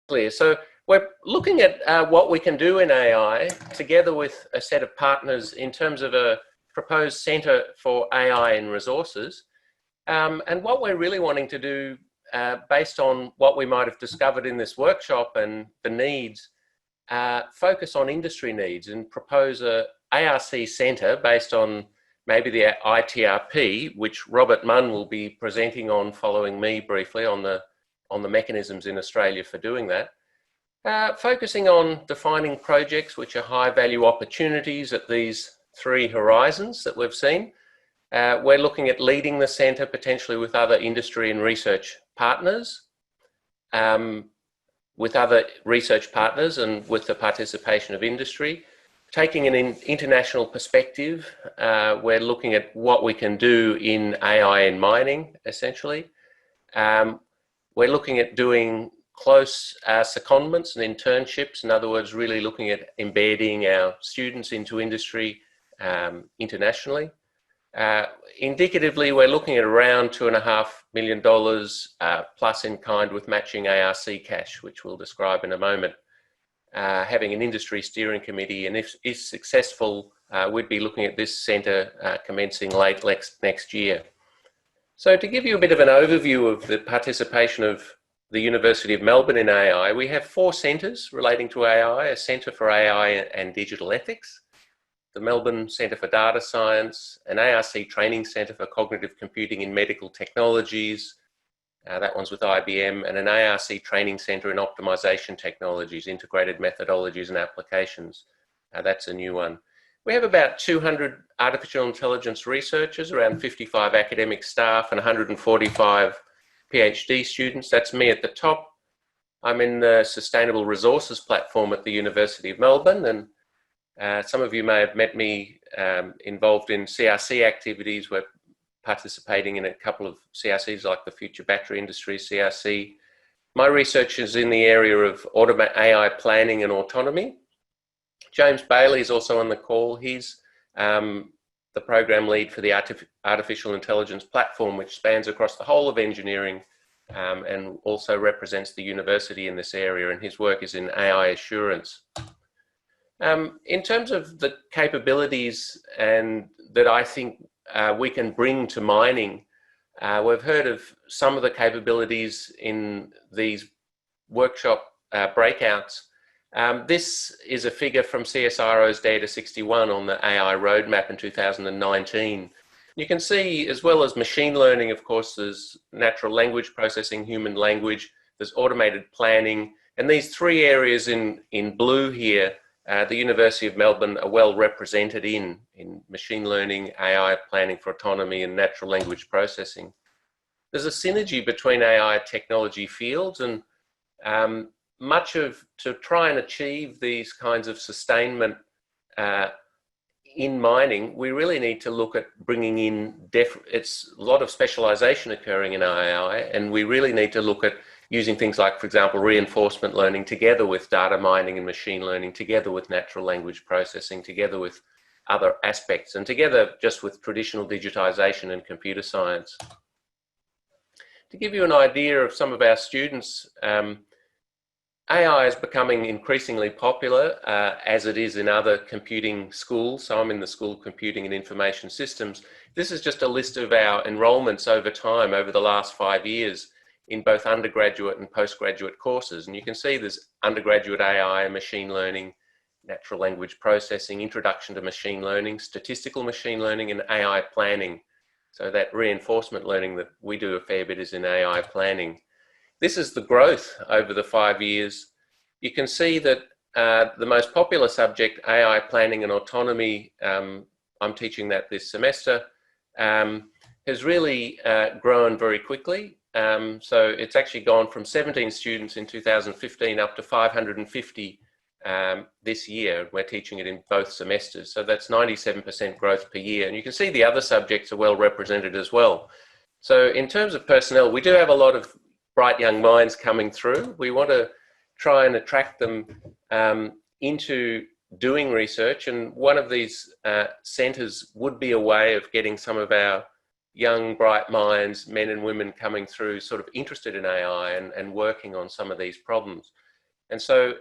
clear. So we're looking at what we can do in AI together with a set of partners in terms of a proposed centre for AI and resources. And what we're really wanting to do, based on what we might have discovered in this workshop and the needs, focus on industry needs and propose a ARC centre based on maybe the ITRP, which Robert Munn will be presenting on following me briefly on the mechanisms in Australia for doing that. Focusing on defining projects which are high value opportunities at these three horizons that we've seen. We're looking at leading the centre potentially with other industry and research partners, and with the participation of industry. Taking an international perspective, we're looking at what we can do in AI and mining, essentially. We're looking at doing close secondments and internships, in other words, really looking at embedding our students into industry internationally. Indicatively, we're looking at around $2.5 million plus in kind with matching ARC cash, which we'll describe in a moment. Having an industry steering committee, and if successful, we'd be looking at this centre commencing late next year. So to give you a bit of an overview of the participation of the University of Melbourne in AI, we have 4 centres relating to AI: a Centre for AI and Digital Ethics, the Melbourne Centre for Data Science, an ARC Training Centre for Cognitive Computing in Medical Technologies, that one's with IBM, and an ARC Training Centre in Optimisation Technologies, Integrated Methodologies and Applications. That's a new one. We have about 200 artificial intelligence researchers, around 55 academic staff and 145 PhD students. That's me at the top. I'm in the Sustainable Resources platform at the University of Melbourne, and some of you may have met me involved in CRC activities. We're participating in a couple of CRCs like the Future Battery Industry CRC. My research is in the area of AI planning and autonomy. James Bailey is also on the call. He's the program lead for the Artificial Intelligence platform, which spans across the whole of engineering and also represents the university in this area, and his work is in AI assurance. In terms of the capabilities and that I think we can bring to mining, we've heard of some of the capabilities in these workshop breakouts. This is a figure from CSIRO's Data 61 on the AI roadmap in 2019. You can see, as well as machine learning, of course, there's natural language processing, human language, there's automated planning, and these 3 areas in blue here, the University of Melbourne are well represented in machine learning, AI planning for autonomy, and natural language processing. There's a synergy between AI technology fields, and to try and achieve these kinds of sustainment in mining, we really need to look at bringing in, it's a lot of specialization occurring in AI, and we really need to look at using things like, for example, reinforcement learning together with data mining and machine learning, together with natural language processing, together with other aspects, and together just with traditional digitization and computer science. To give you an idea of some of our students, AI is becoming increasingly popular as it is in other computing schools. So I'm in the School of Computing and Information Systems. This is just a list of our enrolments over time, over the last 5 years, in both undergraduate and postgraduate courses. And you can see there's undergraduate AI, machine learning, natural language processing, introduction to machine learning, statistical machine learning, and AI planning. So that reinforcement learning that we do a fair bit is in AI planning. This is the growth over the 5 years. You can see that the most popular subject, AI planning and autonomy, I'm teaching that this semester, has really grown very quickly. So it's actually gone from 17 students in 2015 up to 550 this year. We're teaching it in both semesters. So that's 97% growth per year. And you can see the other subjects are well represented as well. So in terms of personnel, we do have a lot of bright young minds coming through. We want to try and attract them into doing research. And one of these centres would be a way of getting some of our young, bright minds, men and women coming through, sort of interested in AI and working on some of these problems. And so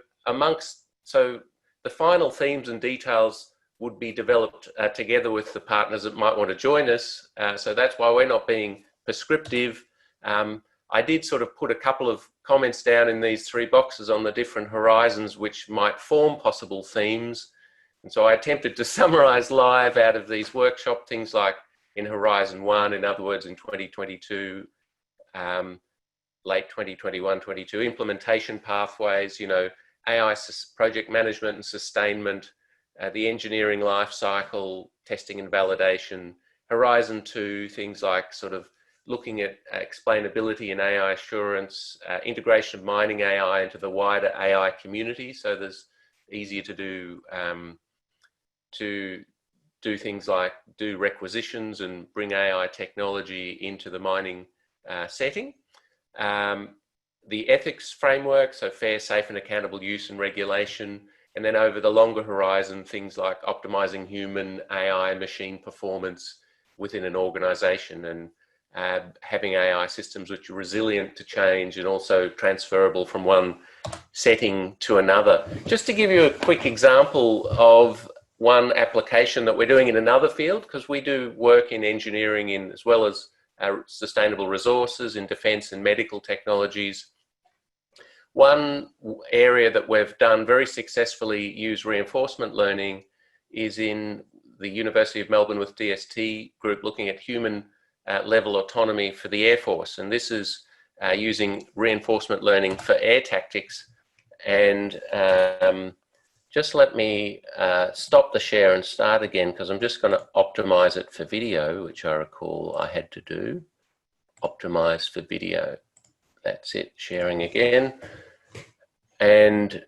so the final themes and details would be developed together with the partners that might want to join us. So that's why we're not being prescriptive. I did sort of put a couple of comments down in these 3 boxes on the different horizons which might form possible themes. And so I attempted to summarize live out of these workshop things like in Horizon 1, in other words, in 2022, late 2021, 22, implementation pathways, you know, AI project management and sustainment, the engineering life cycle, testing and validation. Horizon 2, things like sort of looking at explainability and AI assurance, integration of mining AI into the wider AI community. So there's easier to do things like do requisitions and bring AI technology into the mining setting. The ethics framework, so fair, safe and accountable use and regulation. And then over the longer horizon, things like optimizing human AI machine performance within an organization, and having AI systems which are resilient to change and also transferable from one setting to another. Just to give you a quick example of one application that we're doing in another field, because we do work in engineering in as well as sustainable resources in defense and medical technologies. One area that we've done very successfully use reinforcement learning is in the University of Melbourne with DST Group, looking at human level autonomy for the Air Force. And this is using reinforcement learning for air tactics. And just let me stop the share and start again, because I'm just going to optimize it for video, which I recall I had to do. Optimize for video. That's it, sharing again. And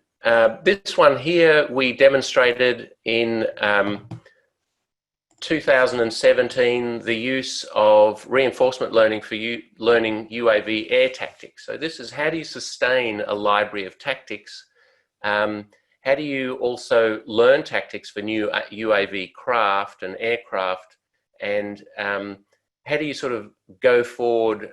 this one here, we demonstrated in 2017 the use of reinforcement learning for learning UAV air tactics. So this is, how do you sustain a library of tactics? How do you also learn tactics for new UAV craft and aircraft? And how do you sort of go forward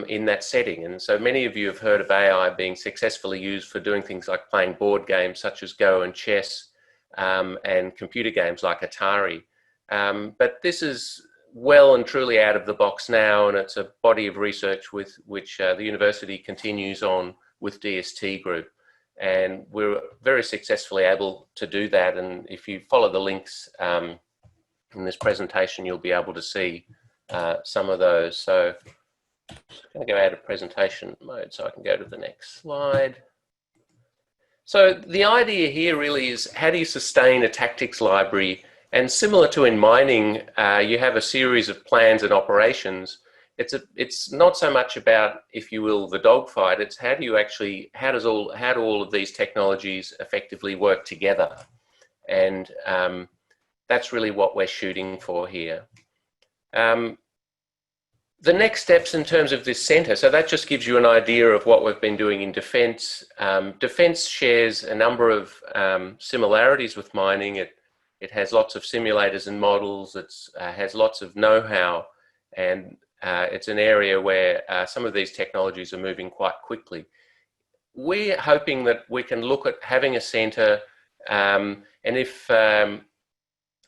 in that setting? And so many of you have heard of AI being successfully used for doing things like playing board games such as Go and chess, and computer games like Atari. But this is well and truly out of the box now, and it's a body of research with which the university continues on with DST Group. And we're very successfully able to do that. And if you follow the links in this presentation, you'll be able to see some of those. So I'm going to go out of presentation mode so I can go to the next slide. So the idea here really is, how do you sustain a tactics library? And similar to in mining, you have a series of plans and operations. It's not so much about, if you will, the dogfight. It's how do you actually, how do all of these technologies effectively work together? And that's really what we're shooting for here. The next steps in terms of this centre, so that just gives you an idea of what we've been doing in defence. Defence shares a number of similarities with mining. It has lots of simulators and models. It has lots of know-how, and it's an area where some of these technologies are moving quite quickly. We're hoping that we can look at having a centre, and if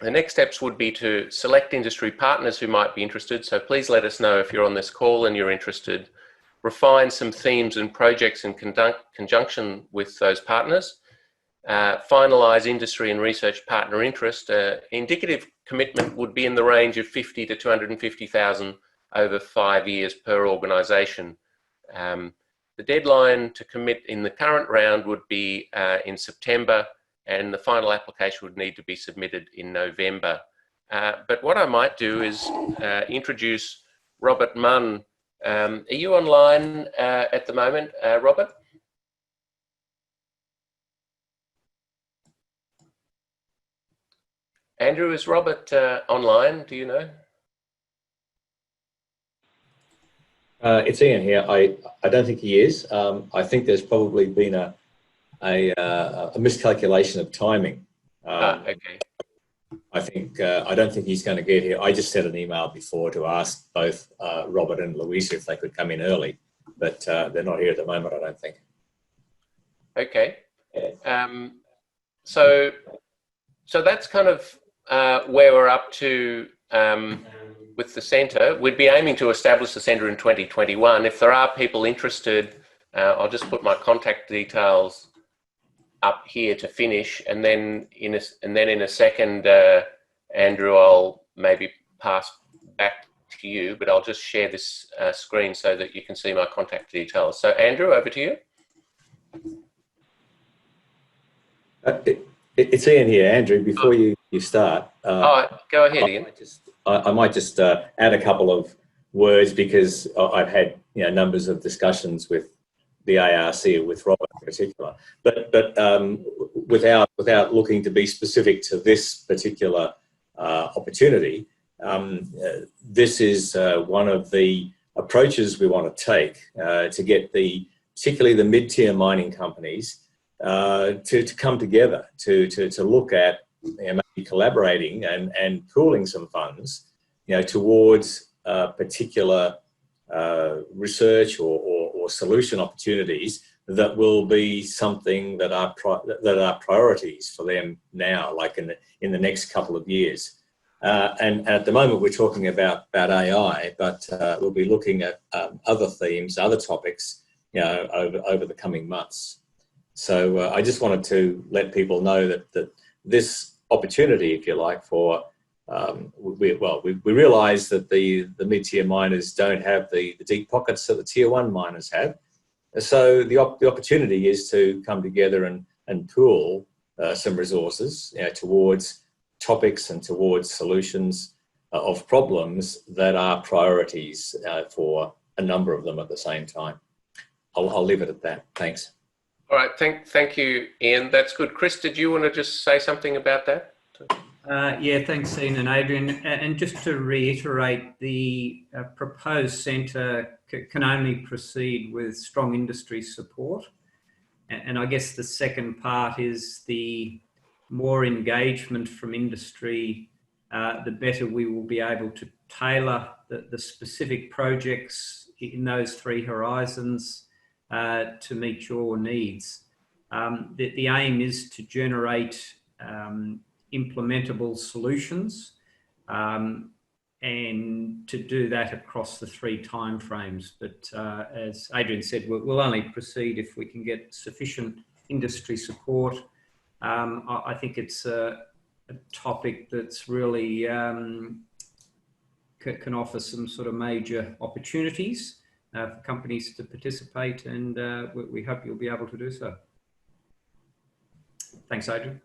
the next steps would be to select industry partners who might be interested. So please let us know if you're on this call and you're interested. Refine some themes and projects in conjunction with those partners. Finalise industry and research partner interest. Indicative commitment would be in the range of 50 to 250,000 over 5 years per organisation. The deadline to commit in the current round would be in September, and the final application would need to be submitted in November. But what I might do is introduce Robert Munn. Are you online at the moment, Robert? Andrew, is Robert online? Do you know? It's Ian here. I don't think he is. I think there's probably been a miscalculation of timing. Okay. I don't think he's going to get here. I just sent an email before to ask both Robert and Louisa if they could come in early, but they're not here at the moment, I don't think. Okay. So that's kind of where we're up to with the centre. We'd be aiming to establish the centre in 2021. If there are people interested, I'll just put my contact details up here to finish, and then in a second, Andrew, I'll maybe pass back to you, but I'll just share this screen so that you can see my contact details. So Andrew, over to you. It's Ian here, Andrew. Before you start, go ahead, Ian. I might just add a couple of words, because I've had numbers of discussions with the ARC, with Robert in particular, but without looking to be specific to this particular opportunity. This is one of the approaches we want to take to get particularly the mid-tier mining companies to come together to look at maybe collaborating and pooling some funds towards particular research or solution opportunities that will be something that are priorities for them now, like in the next couple of years. And at the moment we're talking about AI, but we'll be looking at other themes, other topics, over the coming months. So I just wanted to let people know that this opportunity, if you like, for we realise that the mid-tier miners don't have the deep pockets that the tier one miners have. So the opportunity is to come together and pool some resources towards topics and towards solutions of problems that are priorities for a number of them at the same time. I'll leave it at that. Thanks. All right, thank you, Ian. That's good. Chris, did you want to just say something about that? Yeah, thanks, Ian and Adrian. And just to reiterate, the proposed centre can only proceed with strong industry support. And I guess the second part is the more engagement from industry, the better we will be able to tailor the specific projects in those three horizons to meet your needs. The aim is to generate implementable solutions and to do that across the three timeframes. But as Adrian said, we'll only proceed if we can get sufficient industry support. I think it's a topic that's really can offer some sort of major opportunities for companies to participate, and we hope you'll be able to do so. Thanks, Adrian.